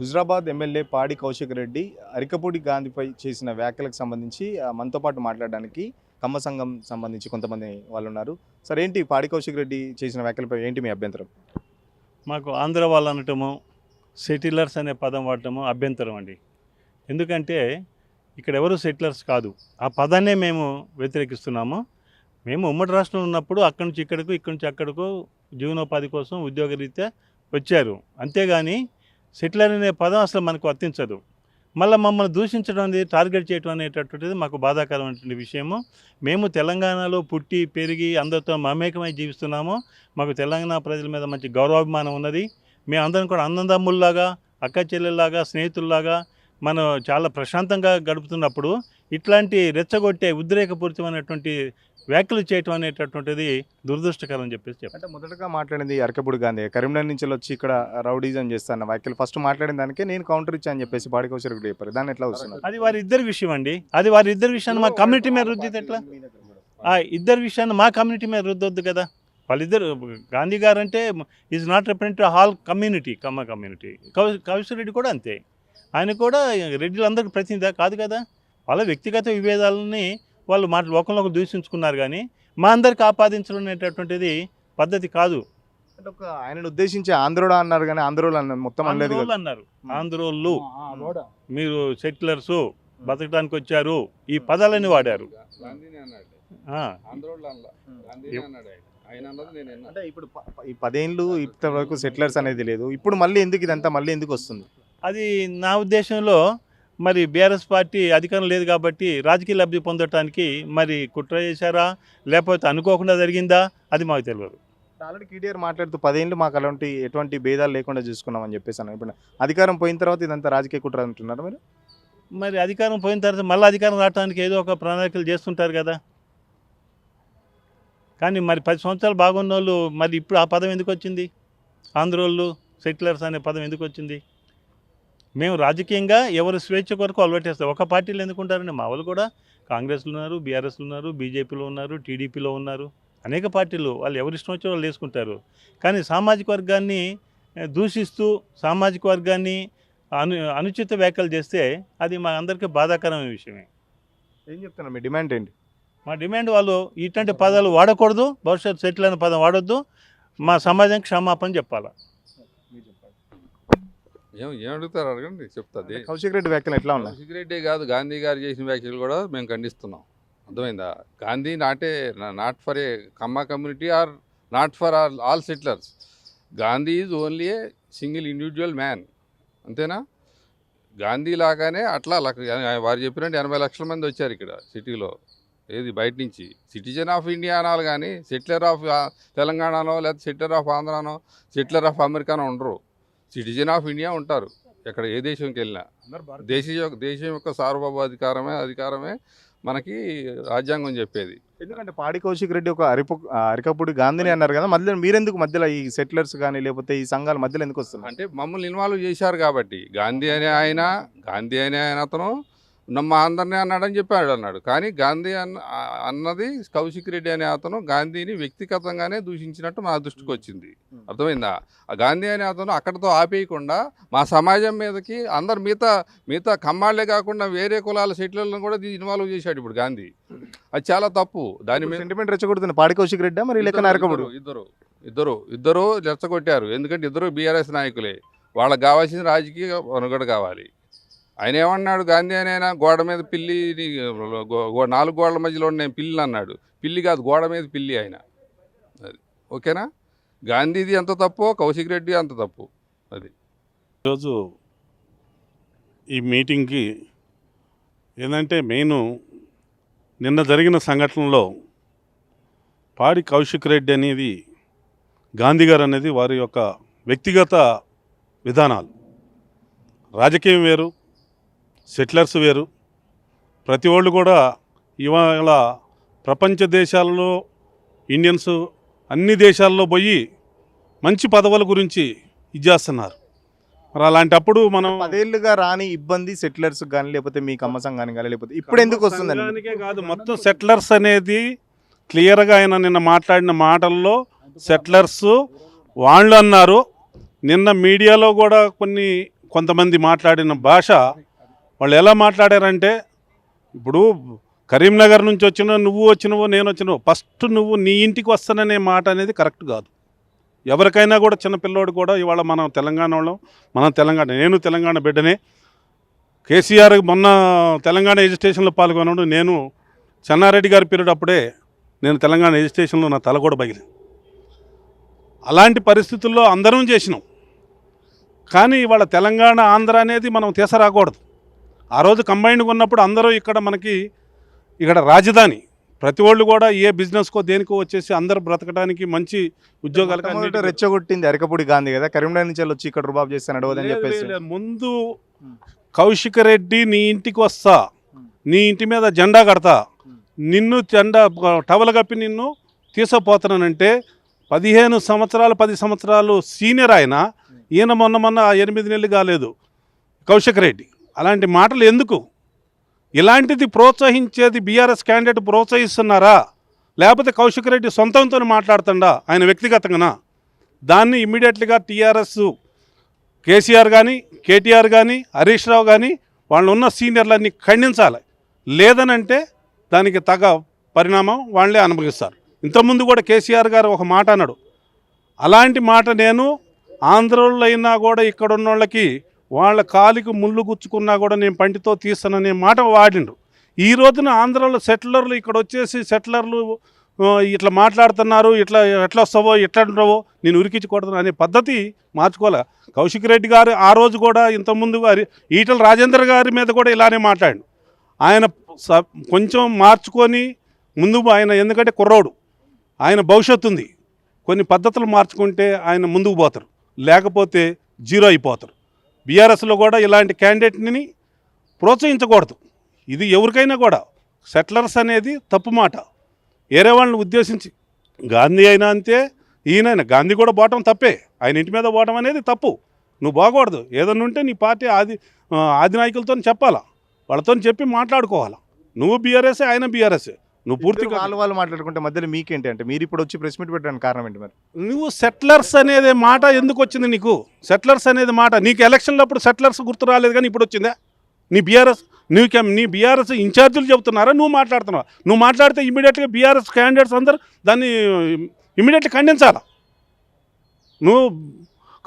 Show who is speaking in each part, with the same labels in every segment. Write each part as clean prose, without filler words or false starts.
Speaker 1: Huzurabad MLA పాడి కౌశిక్ రెడ్డి అరికపూడి గాంధీపై చేసిన వ్యాఖ్యలకు సంబంధించి మనతో పాటు మాట్లాడడానికి కమ్మ సంఘం సంబంధించి కొంతమంది వాళ్ళు ఉన్నారు. సార్, ఏంటి పాడి కౌశిక్ రెడ్డి చేసిన వ్యాఖ్యలపై ఏంటి మీ అభ్యంతరం?
Speaker 2: మాకు ఆంధ్ర వాళ్ళు అనటము, సెటిలర్స్ అనే పదం వాడటము అభ్యంతరం అండి. ఎందుకంటే ఇక్కడ ఎవరు సెటిలర్స్ కాదు, ఆ పదాన్నే మేము వ్యతిరేకిస్తున్నాము. మేము ఉమ్మడి రాష్ట్రంలో ఉన్నప్పుడు అక్కడి నుంచి ఇక్కడికి, ఇక్కడి నుంచి అక్కడికి జీవనోపాధి కోసం ఉద్యోగరీత్యా వచ్చారు. అంతేగాని సెటిలర్ అనే పదం అసలు మనకు వర్తించదు. మళ్ళీ మమ్మల్ని దూషించడం అనేది, టార్గెట్ చేయడం అనేటటువంటిది మాకు బాధాకరమైనటువంటి విషయము. మేము తెలంగాణలో పుట్టి పెరిగి అందరితో మమేకమై జీవిస్తున్నాము. మాకు తెలంగాణ ప్రజల మీద మంచి గౌరవాభిమానం ఉన్నది. మేము అందరం కూడా అన్నదమ్ముల్లాగా, అక్క చెల్లెల్లాగా, స్నేహితుల్లాగా మనం చాలా ప్రశాంతంగా గడుపుతున్నప్పుడు ఇట్లాంటి రెచ్చగొట్టే ఉద్రేకపూరితమైనటువంటి వ్యాఖ్యలు చేయటం అనేటటువంటిది దురదృష్టకరం అని చెప్పేసి చెప్పారు.
Speaker 1: అంటే మొదటగా మాట్లాడింది అరకపూడి గాంధీ, కరీంనగర్ నుంచి వచ్చి ఇక్కడ రౌడీజం చేస్తాను వ్యాఖ్యలు ఫస్ట్ మాట్లాడిన దానికే నేను కౌంటర్ ఇచ్చా అని చెప్పేసి పాడి కౌశిక్ రెడ్డి చెప్పారు. దాన్ని ఎట్లా వస్తున్నారు?
Speaker 2: అది వారి ఇద్దరి విషయం అండి. అది వారి ఇద్దరి విషయాన్ని మా కమ్యూనిటీ మీద రుద్దితే ఎట్లా? ఆ ఇద్దరి విషయాన్ని మా కమ్యూనిటీ మీద రుద్దొద్దు కదా. వాళ్ళిద్దరు, గాంధీ గారు అంటే is not represent hall community, Kamma community. Kaushik Reddy కూడా అంతే. ఆయన కూడా రెడ్డిలందరికీ ప్రతినిధి కాదు కదా. వాళ్ళ వ్యక్తిగత విభేదాలని వాళ్ళు ఒకరినొకరు దూషించుకున్నారు, కానీ మా అందరికి ఆపాదించడం అనేటటువంటిది పద్ధతి కాదు.
Speaker 1: అంటే ఒక ఆయనను ఉద్దేశించి ఆంధ్రోడా అన్నారు, కానీ ఆంధ్రోళ్ళు అన్నారు, మొత్తం అనలేదు కదా.
Speaker 2: అన్నారు ఆంధ్రోళ్ళు, మీరు సెటిలర్సు బతకడానికి వచ్చారు, ఈ పదాలని వాడారు.
Speaker 1: అంటే ఇప్పుడు ఈ 10 ఏళ్ళు ఇప్పటి వరకు సెటిలర్స్ అనేది లేదు, ఇప్పుడు మళ్ళీ ఎందుకు ఇదంతా మళ్ళీ ఎందుకు వస్తుంది?
Speaker 2: అది నా ఉద్దేశంలో మరి బీఆర్ఎస్ పార్టీ అధికారం లేదు కాబట్టి రాజకీయ లబ్ధి పొందటానికి మరి కుట్ర చేశారా, లేకపోతే అనుకోకుండా జరిగిందా, అది మాకు తెలియదు.
Speaker 1: ఆల్రెడీ కేటీఆర్ మాట్లాడుతూ 10 ఏళ్ళు మాకు అలాంటి ఎటువంటి భేదాలు లేకుండా చూసుకున్నామని చెప్పేసి అన్నారు. ఇప్పుడు అధికారం పోయిన తర్వాత ఇదంతా రాజకీయ కుట్ర అంటున్నారు మీరు?
Speaker 2: మరి అధికారం పోయిన తర్వాత మళ్ళీ అధికారం రావడానికి ఏదో ఒక ప్రణాళికలు చేస్తుంటారు కదా. కానీ మరి 10 సంవత్సరాలు బాగున్న వాళ్ళు మరి ఇప్పుడు ఆ పదం ఎందుకు వచ్చింది? ఆంధ్రోళ్ళు, సెటిలర్స్ అనే పదం ఎందుకు వచ్చింది? మేము రాజకీయంగా ఎవరు స్వేచ్ఛ కొరకు అలవాటేస్తాం. ఒక పార్టీలు ఎందుకుంటారండి? మా వాళ్ళు కూడా కాంగ్రెస్లో ఉన్నారు, బీఆర్ఎస్లో ఉన్నారు, బీజేపీలో ఉన్నారు, టీడీపీలో ఉన్నారు, అనేక పార్టీలు. వాళ్ళు ఎవరు ఇష్టం వచ్చే వాళ్ళు వేసుకుంటారు. కానీ సామాజిక వర్గాన్ని దూషిస్తూ, సామాజిక వర్గాన్ని అనుచిత వ్యాఖ్యలు చేస్తే అది మా అందరికీ బాధాకరమైన విషయమే.
Speaker 1: ఏం చెప్తున్నారు, మీ డిమాండ్ ఏంటి?
Speaker 2: మా డిమాండ్ వాళ్ళు ఇట్లాంటి పదాలు వాడకూడదు, భవిష్యత్తు సెటిల్ అనే పదం వాడొద్దు, మా సమాజానికి క్షమాపణ చెప్పాలా.
Speaker 3: ఏం అడుగుతారు అడగండి, చెప్తుంది.
Speaker 1: కౌశిక్ రెడ్డి వ్యాఖ్యలు ఎట్లా ఉన్నాయి?
Speaker 3: కౌశిక్ రెడ్డి కాదు, గాంధీ గారు చేసిన వ్యాఖ్యలు కూడా మేము ఖండిస్తున్నాం. అర్థమైందా? Gandhi not for a Kamma community or not for all settlers. Gandhi is only a single individual man, అంతేనా? గాంధీ లాగానే అట్లా వారు చెప్పినట్టు 80 లక్షల మంది వచ్చారు ఇక్కడ సిటీలో, ఏది బయట నుంచి. సిటిజన్ ఆఫ్ ఇండియా అనాలి, కానీ సెటిలర్ ఆఫ్ తెలంగాణలో, లేకపోతే సెటిలర్ ఆఫ్ ఆంధ్రానో, సెటిలర్ ఆఫ్ అమెరికానో ఉండరు. సిటిజన్ ఆఫ్ ఇండియా ఉంటారు ఎక్కడ, ఏ దేశంకి వెళ్ళినా. దేశం యొక్క సార్వభౌమాధికారమే మనకి రాజ్యాంగం చెప్పేది.
Speaker 1: ఎందుకంటే పాడి కౌశిక్ రెడ్డి ఒక అరికపూడి గాంధీని అన్నారు కదా, మధ్యలో మీరెందుకు మధ్యలో ఈ సెటిలర్స్ కానీ లేకపోతే ఈ సంఘాల మధ్యలో ఎందుకు వస్తుంది?
Speaker 3: అంటే మమ్మల్ని ఇన్వాల్వ్ చేశారు కాబట్టి. గాంధీ అనే ఆయన అతను మా అందరినీ అన్నాడని అన్నాడు. కానీ గాంధీ అన్నది కౌశిక్ రెడ్డి అనే అతను గాంధీని వ్యక్తిగతంగానే దూషించినట్టు మా దృష్టికి వచ్చింది. అర్థమైందా? ఆ గాంధీ అనే అతను అక్కడితో ఆపేయకుండా మా సమాజం మీదకి అందరు మిగతా కమ్మాళ్లే కాకుండా వేరే కులాల సెటిలర్లను కూడా ఇన్వాల్వ్ చేశాడు ఇప్పుడు గాంధీ. అది చాలా తప్పు. దాని మీద
Speaker 1: సెంటిమెంట్ రెచ్చగొడుతుంది పాడి కౌశిక్ రెడ్డి మరి లెక్క అరకపూడి
Speaker 3: ఇద్దరు రెచ్చగొట్టారు. ఎందుకంటే ఇద్దరు బీఆర్ఎస్ నాయకులే, వాళ్ళకి కావాల్సిన రాజకీయ మనుగడ కావాలి. ఆయన ఏమన్నాడు? గాంధీ ఆయన గోడ మీద పిల్లి, 4 గోడల మధ్యలో నేను పిల్లి అన్నాడు. పిల్లి కాదు, గోడ మీద పిల్లి ఆయన. అది ఓకేనా? గాంధీది ఎంత తప్పు, కౌశిక్ రెడ్డి అంత తప్పు. అది
Speaker 4: ఈరోజు ఈ మీటింగ్కి ఏంటంటే మెయిన్ నిన్న జరిగిన సంఘటనలో పాడి కౌశిక్ రెడ్డి అనేది, గాంధీ గారు అనేది వారి యొక్క వ్యక్తిగత విధానాలు. రాజకీయం వేరు, సెటిలర్స్ వేరు. ప్రతి వాళ్ళు కూడా ఇవాళ ప్రపంచ దేశాలలో ఇండియన్స్ అన్ని దేశాల్లో పోయి మంచి పదవుల గురించి ఇచ్చేస్తున్నారు. మరి అలాంటప్పుడు మనం
Speaker 1: 10 ఏళ్ళుగా రాని ఇబ్బంది సెటిలర్స్ కానీ లేకపోతే మీ కమ్మ సంఘానికి కానీ లేకపోతే ఇప్పుడు ఎందుకు వస్తుందండి?
Speaker 4: కాదు, మొత్తం సెటిలర్స్ అనేది క్లియర్గా ఆయన నిన్న మాట్లాడిన మాటల్లో సెటిలర్స్ వాళ్ళు అన్నారు. నిన్న మీడియాలో కూడా కొంతమంది మాట్లాడిన భాష వాళ్ళు ఎలా మాట్లాడారంటే, ఇప్పుడు కరీంనగర్ నుంచి నువ్వు వచ్చినవో నేను వచ్చినవో ఫస్ట్ నువ్వు నీ ఇంటికి వస్తాననే మాట అనేది కరెక్ట్ కాదు. ఎవరికైనా కూడా చిన్నపిల్లోడు కూడా ఇవాళ మనం తెలంగాణ వాళ్ళం, నేను తెలంగాణ బిడ్డనే. కేసీఆర్ మొన్న తెలంగాణ ఎడ్యుకేషన్లో పాల్గొన్నాడు. నేను చెన్నారెడ్డి గారి పీరియడ్ అప్పుడే నేను తెలంగాణ ఎడ్యుకేషన్లో నా తల కూడా పగిలింది. అలాంటి పరిస్థితుల్లో అందరం చేసినాం. కానీ ఇవాళ తెలంగాణ ఆంధ్ర అనేది మనం తీసుకురాకూడదు. ఆ రోజు కంబైన్డ్గా ఉన్నప్పుడు అందరూ ఇక్కడ రాజధాని ప్రతి వాళ్ళు కూడా ఏ బిజినెస్కో దేనికో వచ్చేసి అందరూ బ్రతకడానికి మంచి ఉద్యోగాలకు
Speaker 1: మొట్టమొదట రెచ్చగొట్టింది అరికపూడి గాంధీ కదా, కరీంనగర్ నుంచి వచ్చి ఇక్కడ రుబాబ్ చేస్తే నడవదని చెప్పేసి.
Speaker 4: ముందు కౌశిక్ రెడ్డి నీ ఇంటికి వస్తా, నీ ఇంటి మీద జెండా కడతా, నిన్ను జెండా టవల్ కప్పి నిన్ను తీసుకుపోతానంటే 10 సంవత్సరాలు సీనియర్ ఆయన. ఈయన మొన్న 8 నెలలు కాలేదు కౌశిక్ రెడ్డి. అలాంటి మాటలు ఎందుకు? ఇలాంటిది ప్రోత్సహించేది బీఆర్ఎస్ క్యాండిడేట్ ప్రోత్సహిస్తున్నారా, లేకపోతే కౌశిక్ రెడ్డి సొంతంతో మాట్లాడుతుండా ఆయన వ్యక్తిగతంగా? దాన్ని ఇమ్మీడియట్లీగా టీఆర్ఎస్ కేసీఆర్ కానీ, కేటీఆర్ కానీ, హరీష్ రావు కానీ వాళ్ళు ఉన్న సీనియర్లన్నీ ఖండించాలి. లేదనంటే దానికి తగ పరిణామం వాళ్ళే అనుభవిస్తారు. ఇంతకుముందు కూడా కేసీఆర్ గారు ఒక మాట అన్నాడు. అలాంటి మాట నేను ఆంధ్రోళ్ళు అయినా కూడా ఇక్కడ ఉన్న వాళ్ళకి వాళ్ళ కాలికి ముళ్ళు గుచ్చుకున్నా కూడా నేను పంటితో తీస్తాననే మాట వాడిండు. ఈ రోజున ఆంధ్రాలో సెటిలర్లు ఇక్కడ వచ్చేసి సెటిలర్లు ఇట్లా మాట్లాడుతున్నారు, ఎట్లా వస్తావో ఎట్లా ఉంటావో నేను ఉరికించకూడదు అనే పద్ధతి మార్చుకోలే. కౌశిక్ రెడ్డి గారు ఆ రోజు కూడా ఇంతకుముందు ఈటల రాజేందర్ గారి మీద కూడా ఇలానే మాట్లాడు. ఆయన కొంచెం మార్చుకొని ముందు ఆయన, ఎందుకంటే కుర్రోడు, ఆయన భవిష్యత్తు ఉంది, కొన్ని పద్ధతులు మార్చుకుంటే ఆయన ముందుకు పోతారు, లేకపోతే జీరో అయిపోతారు. బీఆర్ఎస్లో కూడా ఇలాంటి క్యాండిడేట్ని ప్రోత్సహించకూడదు. ఇది ఎవరికైనా కూడా సెటిలర్స్ అనేది తప్పు మాట. వేరే వాళ్ళని ఉద్దేశించి గాంధీ అయినా అంతే, ఈయనైనా గాంధీ కూడా పోవటం తప్పే. ఆయన ఇంటి మీద పోవటం అనేది తప్పు. నువ్వు బాగూడదు. ఏదన్నా ఉంటే నీ పార్టీ ఆది నాయకులతో చెప్పాలా, వాళ్ళతో చెప్పి మాట్లాడుకోవాలా. నువ్వు బీఆర్ఎస్, ఆయన బీఆర్ఎస్. నువ్వు పూర్తిగా
Speaker 1: వాళ్ళు మాట్లాడుకుంటే మధ్యలో మీకేంటి అంటే మీరు ఇప్పుడు వచ్చి ప్రెస్ మీట్ పెట్టడానికి కారణం ఏంటి మరి?
Speaker 4: నువ్వు సెటిలర్స్ అనేది మాట ఎందుకు వచ్చింది నీకు? సెటిలర్స్ అనేది మాట నీకు ఎలక్షన్లో అప్పుడు సెటిలర్స్ గుర్తు రాలేదు, కానీ ఇప్పుడు వచ్చిందా? నీ బీఆర్ఎస్ ఇన్ఛార్జీలు చెబుతున్నారా, నువ్వు మాట్లాడుతున్నావా? నువ్వు మాట్లాడితే ఇమీడియట్గా బీఆర్ఎస్ క్యాండిడేట్స్ అందరూ దాన్ని ఇమీడియట్గా ఖండించాలా. నువ్వు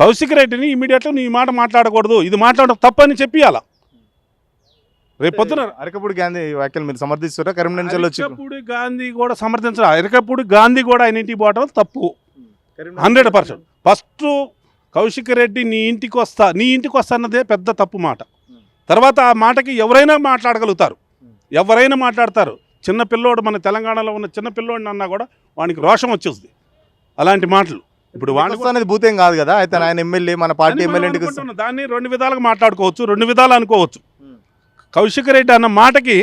Speaker 4: కౌశిక్ రెడ్డిని ఇమీడియట్గా నీ మాట మాట్లాడకూడదు, ఇది మాట్లాడడం తప్పని చెప్పియాలా. రేపు పొద్దున
Speaker 1: అరికపూడి గాంధీ వ్యాఖ్యలు మీరు సమర్థిస్తారా? కరీంనగర్ నుంచి వచ్చి
Speaker 4: అరికపూడి గాంధీ కూడా సమర్థించాలి. అరికపూడి గాంధీ కూడా ఆయన ఇంటికి పోవటం తప్పు 100%. ఫస్ట్ కౌశిక్ రెడ్డి నీ ఇంటికి వస్తా అన్నదే పెద్ద తప్పు మాట. తర్వాత ఆ మాటకి ఎవరైనా మాట్లాడగలుగుతారు, ఎవరైనా మాట్లాడతారు. చిన్న పిల్లోడు, మన తెలంగాణలో ఉన్న చిన్న పిల్లోడిని అన్నా కూడా వానికి రోషం వచ్చేస్తుంది అలాంటి మాటలు. ఇప్పుడు
Speaker 1: వాడు అనేది భూతేం కాదు కదా, అయితే ఆయన ఎమ్మెల్యే, మన పార్టీ ఎమ్మెల్యే
Speaker 4: దాన్ని 2 విధాలుగా మాట్లాడుకోవచ్చు, 2 విధాలు అనుకోవచ్చు. కౌశిక్ రెడ్డి అన్న మాటకి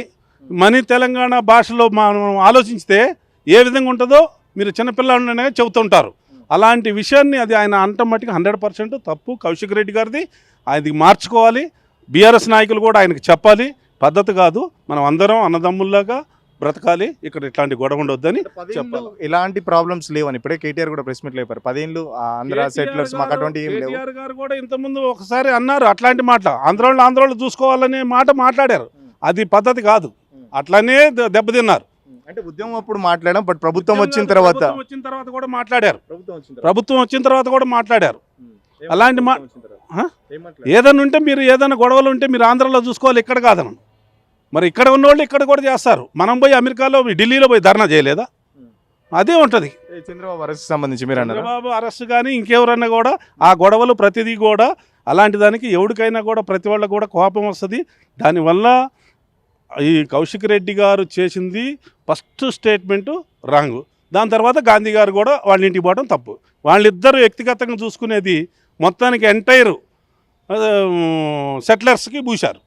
Speaker 4: మన తెలంగాణ భాషలో మనం ఆలోచిస్తే ఏ విధంగా ఉంటుందో మీరు చిన్నపిల్లలనే చెబుతుంటారు. అలాంటి విషయాన్ని అది ఆయన అంట మట్టికి 100% తప్పు కౌశిక్ రెడ్డి గారిది. అది మార్చుకోవాలి. బీఆర్ఎస్ నాయకులు కూడా ఆయనకు చెప్పాలి. పద్ధతి కాదు, మనం అందరం అన్నదమ్ముల్లాగా బ్రతకాలి, ఇక్కడ ఇట్లాంటి గొడవ ఉండొద్దని చెప్పాలి.
Speaker 1: ఇలాంటి ప్రాబ్లమ్స్ లేవని ఇప్పుడే కేటీఆర్ కూడా ప్రెస్ మీట్ లేపారు. 10 ఏళ్ళు ఆంధ్ర సెటిలర్స్ మాకు అటువంటి ఏం లేవు.
Speaker 4: కేటీఆర్ గారు కూడా ఇంతకుముందు ఒకసారి అన్నారు అట్లాంటి మాట, ఆంధ్రోళ్ళు చూసుకోవాలనే మాట మాట్లాడారు. అది పద్ధతి కాదు, అట్లానే దెబ్బతిన్నారు.
Speaker 1: అంటే ఉద్యమం అప్పుడు మాట్లాడాం, బట్ ప్రభుత్వం వచ్చిన తర్వాత
Speaker 4: కూడా మాట్లాడారు. ప్రభుత్వం వచ్చిన తర్వాత కూడా మాట్లాడారు. అలాంటి ఏదైనా ఉంటే మీరు ఏదైనా గొడవలు ఉంటే మీరు ఆంధ్రలో చూసుకోవాలి, ఇక్కడ కాదను. మరి ఇక్కడ ఉన్న వాళ్ళు ఇక్కడ కూడా చేస్తారు. మనం పోయి అమెరికాలో, ఢిల్లీలో పోయి ధర్నా చేయలేదా? అదే ఉంటుంది.
Speaker 1: చంద్రబాబు అరెస్ట్ సంబంధించి మీరు అన్నారు,
Speaker 4: చంద్రబాబు అరెస్ట్ కానీ ఇంకెవరన్నా కూడా ఆ గొడవలు ప్రతిదీ కూడా అలాంటి దానికి ఎవరికైనా కూడా ప్రతి వాళ్ళకు కూడా కోపం వస్తుంది. దానివల్ల ఈ కౌశిక్ రెడ్డి గారు చేసింది ఫస్ట్ స్టేట్మెంటు రాంగు. దాని తర్వాత గాంధీ గారు కూడా వాళ్ళ ఇంటికి పోవడం తప్పు. వాళ్ళిద్దరూ వ్యక్తిగతంగా చూసుకునేది మొత్తానికి ఎంటైర్ సెటిలర్స్కి పూశారు.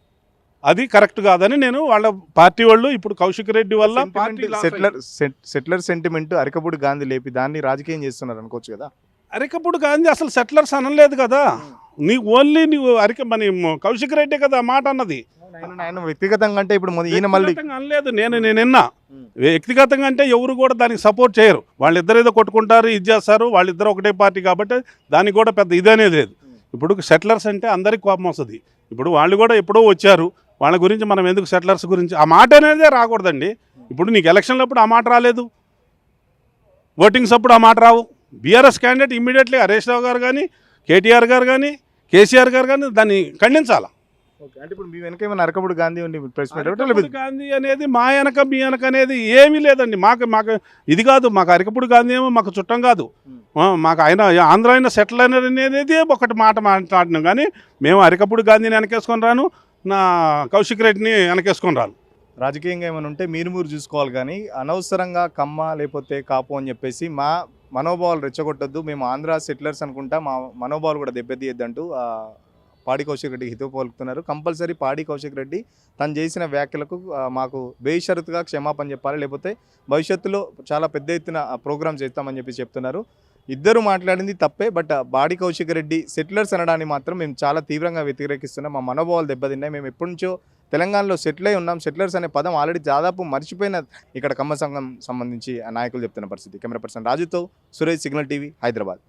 Speaker 4: అది కరెక్ట్ కాదని నేను వాళ్ళ పార్టీ వాళ్ళు ఇప్పుడు కౌశిక్ రెడ్డి వల్ల
Speaker 1: సెటిలర్ సెంటిమెంట్ అరికపూడి గాంధీ లేపి దాన్ని రాజకీయం చేస్తున్నారు అనుకోవచ్చు కదా.
Speaker 4: అరికపూడి గాంధీ అసలు సెటిలర్స్ అనలేదు కదా, ఓన్లీ మన కౌశిక్ రెడ్డి కదా మాట అన్నది.
Speaker 1: ఆయన వ్యక్తిగతంగా అంటే ఇప్పుడు ఈయన మళ్ళీ
Speaker 4: అనలేదు. నేను నిన్న వ్యక్తిగతంగా అంటే ఎవరు కూడా దానికి సపోర్ట్ చేయరు. వాళ్ళిద్దరు ఏదో కొట్టుకుంటారు, ఇది చేస్తారు, వాళ్ళిద్దరు ఒకటే పార్టీ కాబట్టి దానికి కూడా పెద్ద ఇదనేది లేదు. ఇప్పుడు సెటిలర్స్ అంటే అందరికి కోపం వస్తుంది. ఇప్పుడు వాళ్ళు కూడా ఎప్పుడో వచ్చారు, వాళ్ళ గురించి మనం ఎందుకు సెటిలర్స్ గురించి ఆ మాట అనేదే రాకూడదండి. ఇప్పుడు నీకు ఎలక్షన్లప్పుడు ఆ మాట రాలేదు, ఓటింగ్స్ అప్పుడు ఆ మాట రావు. BRS candidate immediately Harish Rao గారు కానీ, కేటీఆర్ గారు కానీ, కేసీఆర్ గారు కానీ దాన్ని ఖండించాలి.
Speaker 1: ఓకే, అంటే ఇప్పుడు మీ వెనక ఏమైనా అరకపుడు గాంధీ ఉండి ప్రెస్ మీట్
Speaker 4: అరికపూడి గాంధీ అనేది మా వెనక మీ వెనక అనేది ఏమీ లేదండి. మాకు ఇది కాదు, మాకు అరికపూడి గాంధీ ఏమో మాకు చుట్టం కాదు. మాకు ఆయన ఆంధ్ర అయిన సెటిల్ అనేది ఒకటి మాట మాట్లాడినాం, కానీ మేము అరికపూడి గాంధీని వెనకేసుకొని రాను, నా కౌశిక్ రెడ్డిని వెనకేసుకొని రాను.
Speaker 1: రాజకీయంగా ఏమైనా ఉంటే మీరు చూసుకోవాలి, కానీ అనవసరంగా కమ్మ లేకపోతే కాపు అని చెప్పేసి మా మనోభావాలు రెచ్చగొట్టొద్దు, మేము ఆంధ్ర సెటిలర్స్ అనుకుంటా మా మనోభావాలు కూడా దెబ్బతీయద్దంటూ పాడి కౌశిక్ రెడ్డి హితవు పలుకుతున్నారు. కంపల్సరీ పాడి కౌశిక్ రెడ్డి తను చేసిన వ్యాఖ్యలకు మాకు బేషరతుగా క్షమాపణ చెప్పాలి, లేకపోతే భవిష్యత్తులో చాలా పెద్ద ఎత్తున ప్రోగ్రామ్స్ చేస్తామని చెప్పి చెప్తున్నారు. ఇద్దరు మాట్లాడింది తప్పే, బట్ పాడి కౌశిక్ రెడ్డి సెటిలర్స్ అనడాన్ని మాత్రం మేము చాలా తీవ్రంగా వ్యతిరేకిస్తున్నాం. మా మనోభావాలు దెబ్బతిన్నాయి. మేము ఎప్పటి నుంచో తెలంగాణలో సెటిల్ అయి ఉన్నాం. సెటిలర్స్ అనే పదం ఆల్రెడీ దాదాపు మర్చిపోయిన ఇక్కడ కమ్మ సంఘం సంబంధించి నాయకులు చెప్తున్న పరిస్థితి. కెమెరా పర్సన్ రాజుతో సురేష్, సిగ్నల్ టీవీ, హైదరాబాద్.